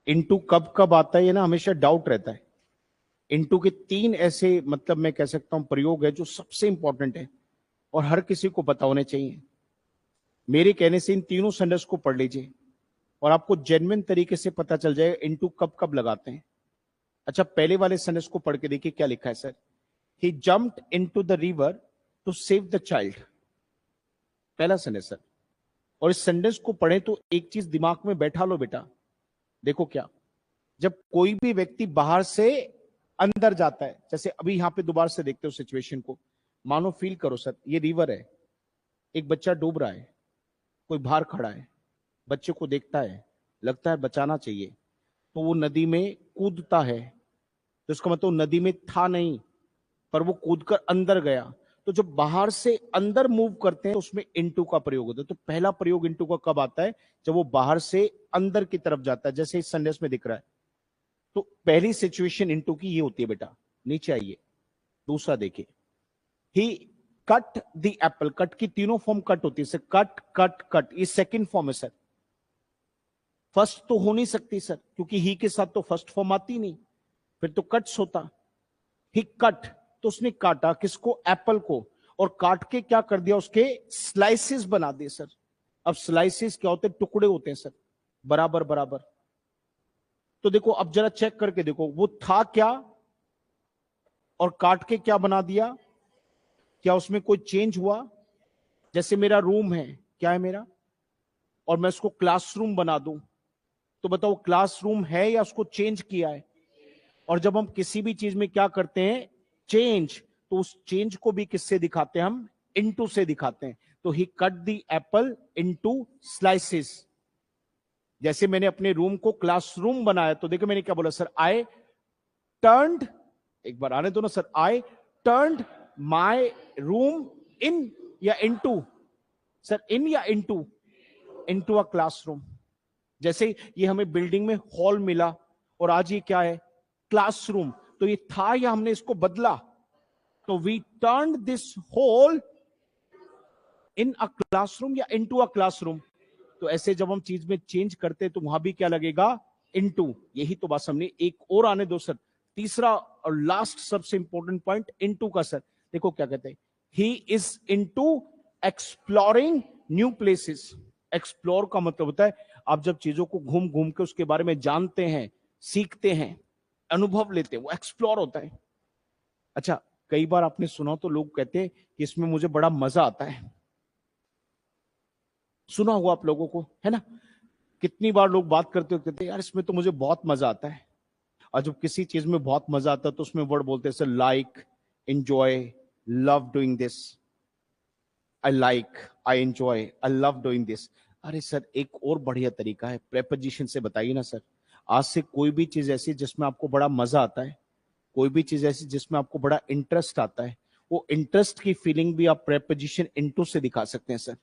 Into कब कब आता है ये ना हमेशा डाउट रहता है। इनटू के तीन ऐसे मतलब मैं कह सकता हूं प्रयोग है जो सबसे इंपॉर्टेंट है और हर किसी को पता होने चाहिए। मेरे कहने से इन तीनों सेंटेंस को पढ़ लीजिए और आपको जेन्युइन तरीके से पता चल जाएगा इनटू कब कब लगाते हैं। अच्छा, पहले वाले सेंटेंस को पढ़ के देखिए क्या लिखा है sir. He jumped into the river to save the child, पहला सेंटेंस सर। और इस सेंटेंस को पढ़े तो एक चीज दिमाग में बैठा लो बेटा, देखो क्या, जब कोई भी व्यक्ति बाहर से अंदर जाता है, जैसे अभी यहां पे दोबारा से देखते हो सिचुएशन को, मानो फील करो सर, ये रिवर है, एक बच्चा डूब रहा है, कोई बाहर खड़ा है, बच्चे को देखता है, लगता है बचाना चाहिए, तो वो नदी में कूदता है। तो इसका मतलब नदी में था नहीं, पर वो कूदकर अंदर गया। तो जब बाहर से अंदर मूव करते हैं तो उसमें इनटू का प्रयोग होता है। तो पहला प्रयोग इनटू का कब आता है? जब वो बाहर से अंदर की तरफ जाता है, जैसे इस सेंटेंस में दिख रहा है। तो पहली सिचुएशन इनटू की ये होती है बेटा। नीचे आइए, दूसरा देखिए, ही कट द एप्पल। कट की तीनों फॉर्म कट होती है सर, कट कट कट, ये सेकंड फॉर्म है सर। फर्स्ट तो हो नहीं सकती सर, क्योंकि ही के साथ तो फर्स्ट फॉर्म आती नहीं, फिर तो कट्स होता। ही कट, तो उसने काटा किसको? एप्पल को। और काट के क्या कर दिया? उसके स्लाइसेस बना दिए सर। अब स्लाइसेस क्या होते हैं? टुकड़े होते हैं सर, बराबर बराबर। तो देखो अब जरा चेक करके देखो, वो था क्या और काट के क्या बना दिया? क्या उसमें कोई चेंज हुआ? जैसे मेरा रूम है, क्या है मेरा, और मैं उसको क्लासरूम बना दूं, तो बताओ क्लासरूम है या उसको चेंज किया है? और जब हम किसी भी चीज में क्या करते हैं? चेंज, तो उस चेंज को भी किससे दिखाते हैं हम? इनटू से दिखाते हैं। तो ही cut the apple into slices. जैसे मैंने अपने रूम को क्लासरूम बनाया, तो देखो मैंने क्या बोला सर, आई टर्न्ड, एक बार आने दो ना sir, I turned my room in या इनटू? सर इन या इनटू? Into a classroom. जैसे ये हमें बिल्डिंग में हॉल मिला और आज ये क्या है? क्लासरूम। तो ये था या हमने इसको बदला? तो we turn this whole in a classroom या इनटू अ क्लासरूम। तो ऐसे जब हम चीज में चेंज करते हैं तो वहां भी क्या लगेगा? इनटू। यही तो बात समझे। एक और आने दो सर, तीसरा और लास्ट सबसे इंपॉर्टेंट पॉइंट इनटू का सर। देखो क्या कहते हैं, he is into exploring new places. Explore का मतलब होता है आप जब चीजों को घूम घूम के उसके बारे में जानते हैं, सीखते हैं, अनुभव लेते हैं, वो एक्सप्लोर होता है। अच्छा, कई बार आपने सुना तो लोग कहते हैं कि इसमें मुझे बड़ा मजा आता है। सुना हुआ आप लोगों को, है ना? कितनी बार लोग बात करते हो, कहते हैं यार इसमें तो मुझे बहुत मजा आता है। और जब किसी चीज में बहुत मजा आता है तो उसमें वर्ड बोलते हैं sir, like, enjoy, love doing this. I like, I enjoy, I love doing this. अरे सर एक और बढ़िया तरीका है, प्रेपोजिशन से बताइए ना सर। आज से कोई भी चीज ऐसी जिसमें आपको बड़ा मजा आता है, कोई भी चीज ऐसी जिसमें आपको बड़ा इंटरेस्ट आता है, वो इंटरेस्ट की फीलिंग भी आप प्रेपोजिशन इनटू से दिखा सकते हैं सर।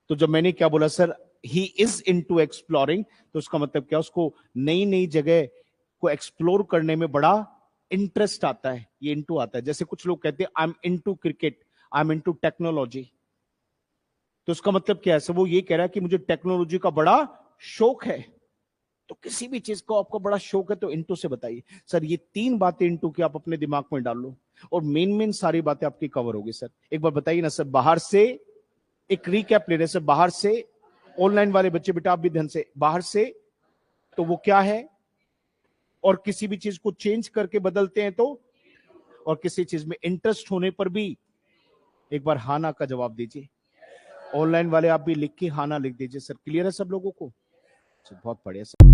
तो जब मैंने क्या बोला sir, he is into exploring, तो उसका मतलब क्या? उसको नई नई जगह को एक्सप्लोर करने में बड़ा इंटरेस्ट आता है, ये इनटू आता है। जैसे कुछ लोग कहते हैं I am into cricket, I am into technology, तो उसका मतलब क्या है सर? वो ये कह रहा है कि मुझे टेक्नोलॉजी का बड़ा शौक है। तो किसी भी चीज को आपको बड़ा शौक है तो इनटू से बताइए सर। ये तीन बातें इनटू की आप अपने दिमाग में डाल लो और मेन मेन सारी बातें आपकी कवर होगी सर। एक बार बताइए ना सर, बाहर से, एक रिकैप ले रहे सर, बाहर से, ऑनलाइन वाले बच्चे बेटा आप भी ध्यान से, बाहर से तो वो क्या है? और किसी भी चीज को चेंज करके बदलते हैं तो, और किसी चीज में इंटरेस्ट होने पर भी, एक बार हाँ ना का जवाब दीजिए। ऑनलाइन वाले आप भी लिख के हाँ ना लिख दीजिए सर। क्लियर है सब लोगों को? बहुत बढ़िया सर।